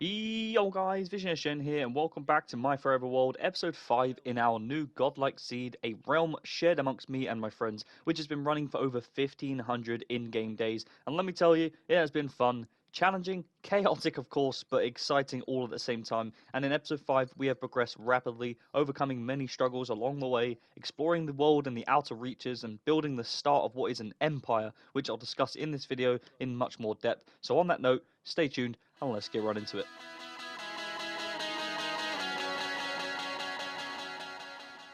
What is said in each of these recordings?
Yo guys, Vision here, and welcome back to My Forever World, episode 5 in our new godlike seed, a realm shared amongst me and my friends, which has been running for over 1500 in-game days. And let me tell you, it has been fun, challenging, chaotic of course, but exciting all at the same time. And in episode 5, we have progressed rapidly, overcoming many struggles along the way, exploring the world and the outer reaches, and building the start of what is an empire, which I'll discuss in this video in much more depth. So on that note, stay tuned, and let's get right into it.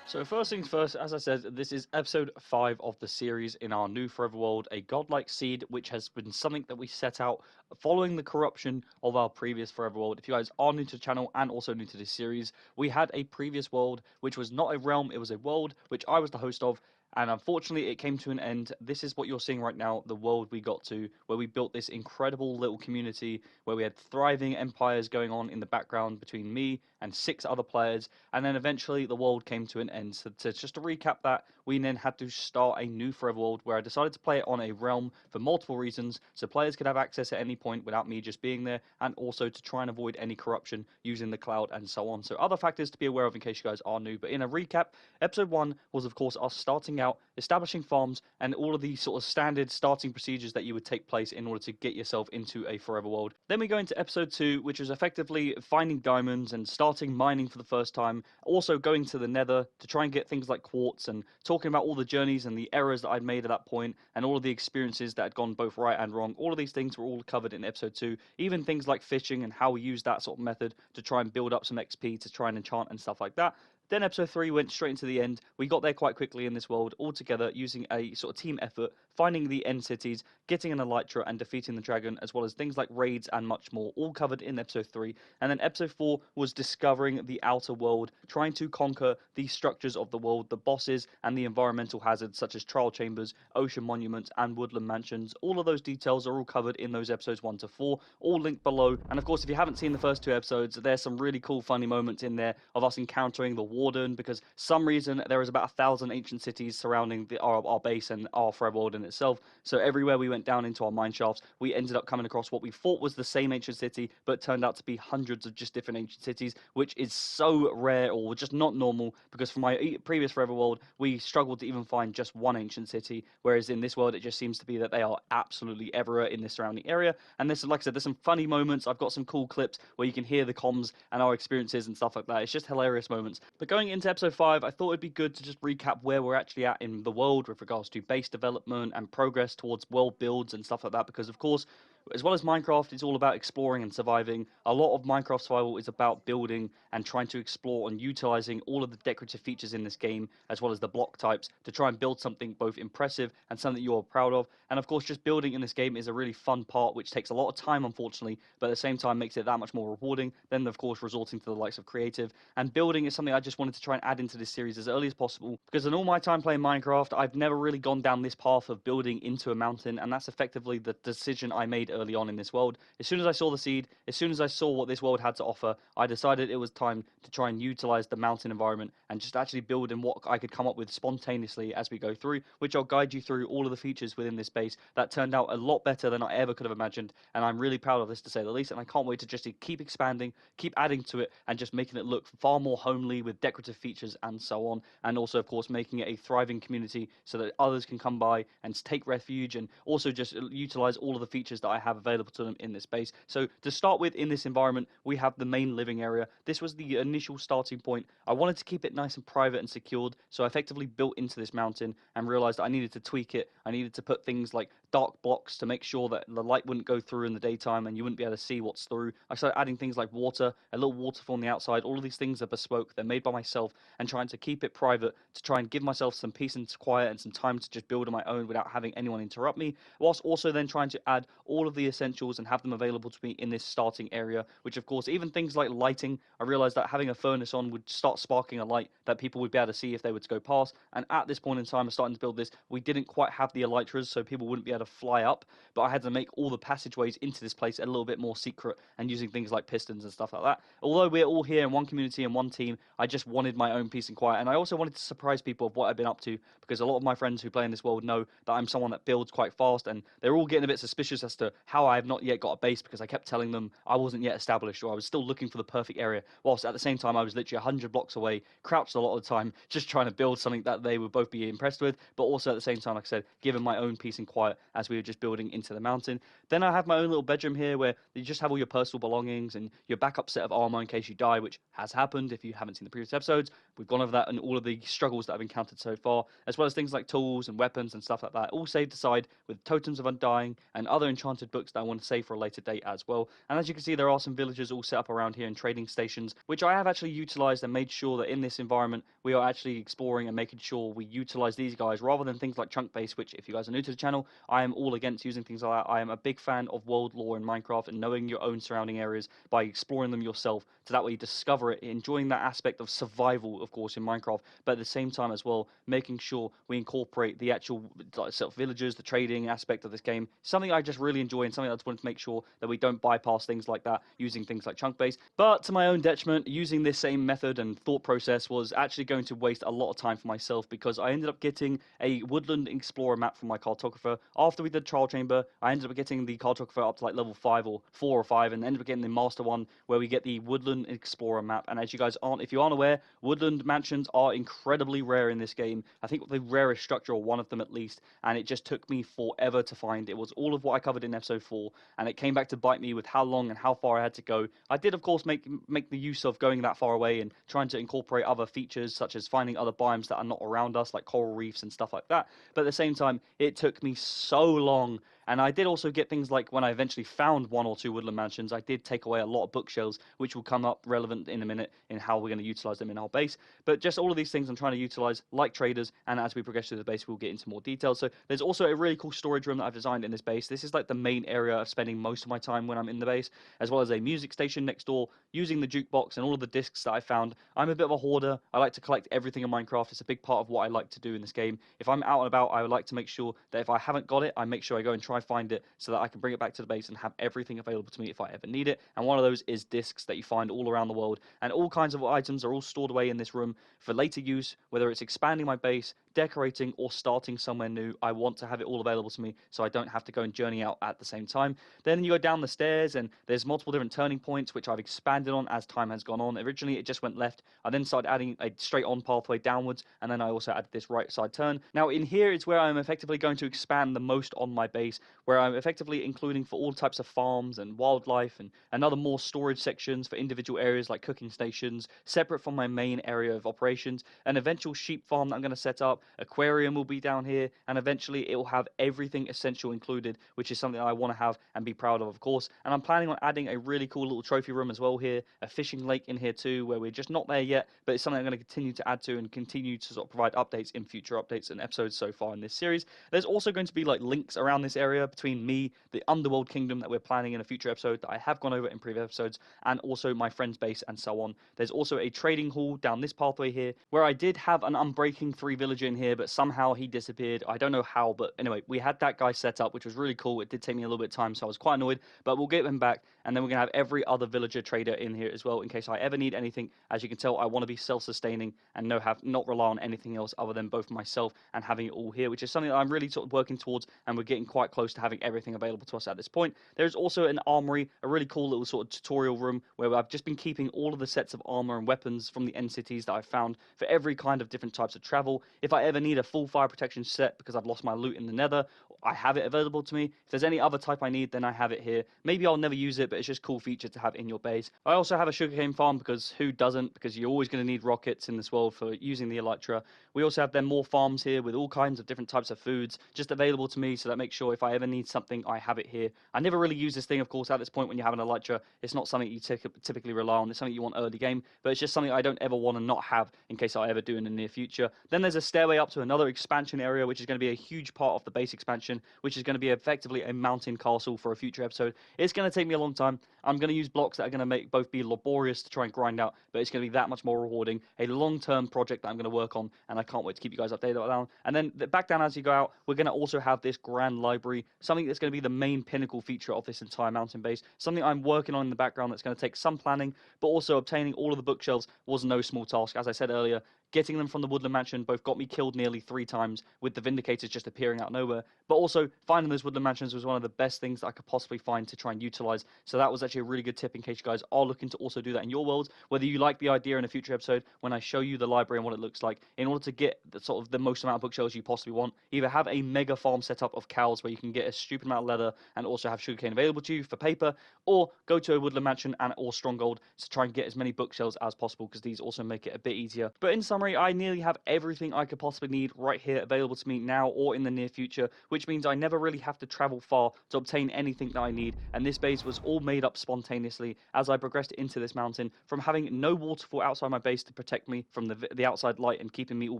So first things first, as I said, this is episode 5 of the series in our new Forever World, a godlike seed, which has been something that we set out following the corruption of our previous Forever World. If you guys are new to the channel and also new to this series, we had a previous world, which was not a realm, it was a world, which I was the host of, and unfortunately, it came to an end. This is what you're seeing right now, the world we got to, where we built this incredible little community, where we had thriving empires going on in the background between me and 6 other players, and then eventually the world came to an end. So just to recap that, we then had to start a new Forever World, where I decided to play it on a realm for multiple reasons, so players could have access at any point without me just being there, and also to try and avoid any corruption using the cloud and so on. So other factors to be aware of in case you guys are new, but in a recap, episode 1 was of course us starting out, establishing farms, and all of the sort of standard starting procedures that you would take place in order to get yourself into a Forever World. Then we go into episode 2, which is effectively finding diamonds and starting mining for the first time, also going to the Nether to try and get things like quartz, and talking about all the journeys and the errors that I'd made at that point, and all of the experiences that had gone both right and wrong. All of these things were all covered in episode 2, even things like fishing and how we use that sort of method to try and build up some XP to try and enchant and stuff like that. Then episode 3 went straight into the end. We got there quite quickly in this world, all together using a sort of team effort, finding the end cities, getting an elytra and defeating the dragon, as well as things like raids and much more, all covered in episode 3. And then episode 4 was discovering the outer world, trying to conquer the structures of the world, the bosses, and the environmental hazards such as trial chambers, ocean monuments, and woodland mansions. All of those details are all covered in those episodes 1 to 4, all linked below. And of course, if you haven't seen the first 2 episodes, there's some really cool funny moments in there of us encountering the warden, because some reason there is about 1,000 ancient cities surrounding our base and our Forever World in itself. So everywhere we went down into our mine shafts, we ended up coming across what we thought was the same ancient city, but turned out to be hundreds of just different ancient cities, which is so rare or just not normal, because for my previous Forever World, we struggled to even find just one ancient city, whereas in this world, it just seems to be that they are absolutely everywhere in the surrounding area. And this, like I said, there's some funny moments. I've got some cool clips where you can hear the comms and our experiences and stuff like that. It's just hilarious moments. But going into episode 5, I thought it'd be good to just recap where we're actually at in the world with regards to base development and progress towards world builds and stuff like that, because of course, as well as Minecraft, it's all about exploring and surviving. A lot of Minecraft survival is about building and trying to explore and utilizing all of the decorative features in this game, as well as the block types, to try and build something both impressive and something you're proud of. And of course, just building in this game is a really fun part, which takes a lot of time, unfortunately, but at the same time makes it that much more rewarding. Then, of course, resorting to the likes of creative. And building is something I just wanted to try and add into this series as early as possible, because in all my time playing Minecraft, I've never really gone down this path of building into a mountain, and that's effectively the decision I made early on in this world. As soon as I saw the seed, as soon as I saw what this world had to offer, I decided it was time to try and utilize the mountain environment and just actually build in what I could come up with spontaneously as we go through, which I'll guide you through all of the features within this base that turned out a lot better than I ever could have imagined, and I'm really proud of this, to say the least, and I can't wait to just keep expanding, keep adding to it, and just making it look far more homely with decorative features and so on, and also of course making it a thriving community so that others can come by and take refuge, and also just utilize all of the features that I have available to them in this base. So to start with, in this environment, we have the main living area. This was the initial starting point. I wanted to keep it nice and private and secured, so I effectively built into this mountain and realized I needed to tweak it. I needed to put things like dark blocks to make sure that the light wouldn't go through in the daytime and you wouldn't be able to see what's through. I started adding things like water, a little waterfall on the outside. All of these things are bespoke, they're made by myself, and trying to keep it private to try and give myself some peace and quiet and some time to just build on my own without having anyone interrupt me, whilst also then trying to add all of the essentials and have them available to me in this starting area, which of course, even things like lighting, I realized that having a furnace on would start sparking a light that people would be able to see if they were to go past. And at this point in time of starting to build this, we didn't quite have the elytras, so people wouldn't be able to fly up, but I had to make all the passageways into this place a little bit more secret and using things like pistons and stuff like that. Although we're all here in one community and one team, I just wanted my own peace and quiet, and I also wanted to surprise people of what I've been up to, because a lot of my friends who play in this world know that I'm someone that builds quite fast, and they're all getting a bit suspicious as to how I have not yet got a base because I kept telling them I wasn't yet established, or I was still looking for the perfect area, whilst at the same time I was literally 100 blocks away, crouched a lot of the time, just trying to build something that they would both be impressed with, but also at the same time, like I said, given my own peace and quiet as we were just building into the mountain. Then I have my own little bedroom here where you just have all your personal belongings and your backup set of armor in case you die, which has happened if you haven't seen the previous episodes. We've gone over that and all of the struggles that I've encountered so far, as well as things like tools and weapons and stuff like that, all saved aside with totems of undying and other enchanted books that I want to save for a later date as well. And as you can see, there are some villages all set up around here and trading stations, which I have actually utilized and made sure that in this environment we are actually exploring and making sure we utilize these guys rather than things like chunk base, which if you guys are new to the channel, I am all against using things like that. I am a big fan of world lore in Minecraft and knowing your own surrounding areas by exploring them yourself, so that way you discover it, enjoying that aspect of survival, of course, in Minecraft, but at the same time as well, making sure we incorporate the actual sort of villages, the trading aspect of this game, something I just really enjoy and something I just wanted to make sure that we don't bypass things like that using things like chunk base. But to my own detriment, using this same method and thought process was actually going to waste a lot of time for myself, because I ended up getting a woodland explorer map from my cartographer. After we did trial chamber, I ended up getting the cartographer up to like level 5 or 4 or 5, and ended up getting the master one where we get the woodland explorer map. And as you guys aren't, if you aren't aware, woodland mansions are incredibly rare in this game. I think the rarest structure, or one of them at least, and it just took me forever to find. It was all of what I covered in episode 4, and it came back to bite me with how long and how far I had to go. I did of course make the use of going that far away and trying to incorporate other features such as finding other biomes that are not around us, like coral reefs and stuff like that, but at the same time it took me so long. And I did also get things like when I eventually found 1 or 2 woodland mansions, I did take away a lot of bookshelves, which will come up relevant in a minute in how we're going to utilize them in our base. But just all of these things I'm trying to utilize like traders, and as we progress through the base, we'll get into more details. So there's also a really cool storage room that I've designed in this base. This is like the main area of spending most of my time when I'm in the base, as well as a music station next door, using the jukebox and all of the discs that I found. I'm a bit of a hoarder. I like to collect everything in Minecraft. It's a big part of what I like to do in this game. If I'm out and about, I would like to make sure that if I haven't got it, I make sure I go and try find it so that I can bring it back to the base and have everything available to me if I ever need it. And one of those is discs that you find all around the world, and all kinds of items are all stored away in this room for later use, whether it's expanding my base, decorating, or starting somewhere new. I want to have it all available to me so I don't have to go and journey out at the same time. Then you go down the stairs and there's multiple different turning points which I've expanded on as time has gone on. Originally it just went left. I then started adding a straight on pathway downwards, and then I also added this right side turn. Now in here is where I'm effectively going to expand the most on my base, where I'm effectively including for all types of farms and wildlife and other more storage sections for individual areas like cooking stations, separate from my main area of operations. An eventual sheep farm that I'm going to set up, aquarium will be down here, and eventually it will have everything essential included, which is something I want to have and be proud of course. And I'm planning on adding a really cool little trophy room as well here, a fishing lake in here too, where we're just not there yet, but it's something I'm going to continue to add to and continue to sort of provide updates in future updates and episodes so far in this series. There's also going to be like links around this area between me, the underworld kingdom that we're planning in a future episode that I have gone over in previous episodes, and also my friend's base and so on. There's also a trading hall down this pathway here, where I did have an Unbreaking 3 villager in here, but somehow he disappeared. I don't know how, but anyway, we had that guy set up, which was really cool. It did take me a little bit of time, so I was quite annoyed, but we'll get him back, and then we're going to have every other villager trader in here as well in case I ever need anything. As you can tell, I want to be self-sustaining and not rely on anything else other than both myself and having it all here, which is something that I'm really sort of working towards, and we're getting quite close to having everything available to us at this point. There's also an armory, a really cool little sort of tutorial room where I've just been keeping all of the sets of armor and weapons from the end cities that I've found for every kind of different types of travel. If I ever need a full fire protection set because I've lost my loot in the nether, I have it available to me. If there's any other type I need, then I have it here. Maybe I'll never use it, but it's just a cool feature to have in your base. I also have a sugarcane farm because who doesn't? Because you're always going to need rockets in this world for using the elytra. We also have then more farms here with all kinds of different types of foods just available to me, so that makes sure if I ever need something, I have it here. I never really use this thing, of course, at this point when you have an elytra. It's not something you typically rely on. It's something you want early game, but it's just something I don't ever want to not have in case I ever do in the near future. Then there's a stairway up to another expansion area, which is going to be a huge part of the base expansion, which is going to be effectively a mountain castle for a future episode. It's going to take me a long time. I'm going to use blocks that are going to make both be laborious to try and grind out, but it's going to be that much more rewarding. A long-term project that I'm going to work on, and I can't wait to keep you guys updated on that. And then back down as you go out, we're going to also have this grand library, something that's going to be the main pinnacle feature of this entire mountain base, something I'm working on in the background that's going to take some planning, but also obtaining all of the bookshelves was no small task. As I said earlier, getting them from the Woodland Mansion both got me killed nearly 3 times, with the Vindicators just appearing out of nowhere, but also finding those Woodland Mansions was one of the best things that I could possibly find to try and utilize. So that was actually a really good tip in case you guys are looking to also do that in your worlds. Whether you like the idea in a future episode when I show you the library and what it looks like, in order to get the sort of the most amount of bookshelves you possibly want, either have a mega farm setup of cows where you can get a stupid amount of leather and also have sugarcane available to you for paper, or go to a Woodland Mansion and or Stronghold to try and get as many bookshelves as possible, because these also make it a bit easier. But in summary, I nearly have everything I could possibly need right here available to me now or in the near future, which means I never really have to travel far to obtain anything that I need, and this base was all made up spontaneously as I progressed into this mountain, from having no waterfall outside my base to protect me from the outside light and keeping me all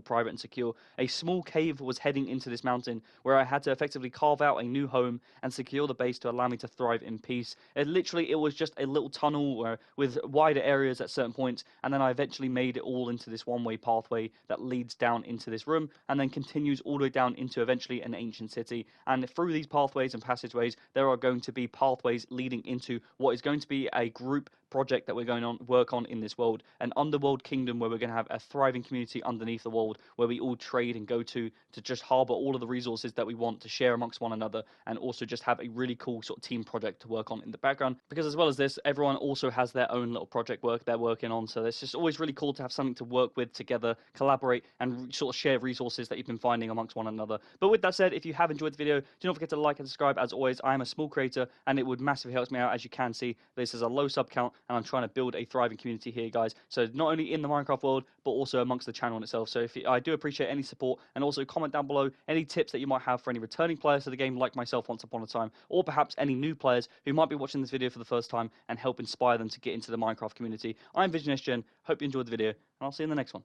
private and secure. A small cave was heading into this mountain where I had to effectively carve out a new home and secure the base to allow me to thrive in peace. It was just a little tunnel with wider areas at certain points, and then I eventually made it all into this one-way pathway that leads down into this room and then continues all the way down into eventually an ancient city. And through these pathways and passageways, there are going to be pathways leading into what is going to be a group project that we're going to work on in this world, an underworld kingdom where we're going to have a thriving community underneath the world where we all trade and go to just harbor all of the resources that we want to share amongst one another, and also just have a really cool sort of team project to work on in the background, because as well as this, everyone also has their own little project work they're working on. So it's just always really cool to have something to work with together, collaborate, and sort of share resources that you've been finding amongst one another. But with that said, if you have enjoyed the video, do not forget to like and subscribe. As always, I am a small creator and it would massively help me out. As you can see, this is a low sub count and I'm trying to build a thriving community here, guys. So not only in the Minecraft world, but also amongst the channel itself. So I do appreciate any support, and also comment down below any tips that you might have for any returning players to the game like myself once upon a time, or perhaps any new players who might be watching this video for the first time, and help inspire them to get into the Minecraft community. I'm Vision SGen, hope you enjoyed the video, and I'll see you in the next one.